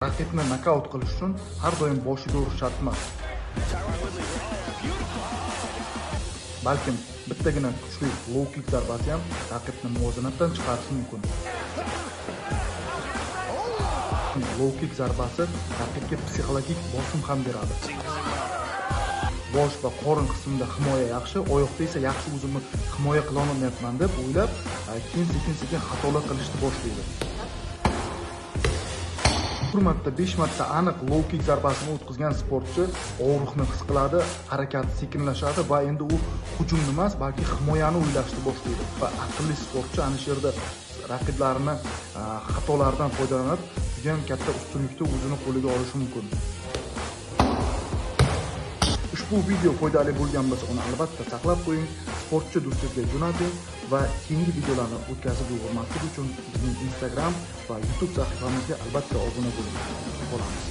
Raqibni nokaut qilish uchun har doim boshiga urish shart emas. Balkim bittagina kuchli low kick zarbasi ham raqibni muvozanatdan chiqarishi mumkin. Low kick zarbasi raqibga psixologik bosim ham beradi. Bosh va qorin qismida himoya yaxshi, oyoqda esa yaxshi o'zimni himoya qila olmayapman deb o'ylab, keyin sekin-sekin xatolar qilishni boshlaydi. Bir marta 5 marta aniq low kick zarbasini o'tkazgan sportchi og'riqni his qiladi, harakati sekinlashadi va endi u hujumni emas, balki himoyani o'ylashni boshlaydi. Va aqlli sportchi ana shu yerda raqiblarini xatolaridan foydalanib, juda ham katta ustunlikni o'zini qo'liga olishi mumkin. Ushbu video foydali bo'lgan bo'lsa, uni albatta saqlab qo'ying, sportchi do'stingizga jo'nating va keyingi videolarni o'tkazib ulgurmaslik uchun bizning Instagram va YouTube sahifamizga albatta obuna bo'ling.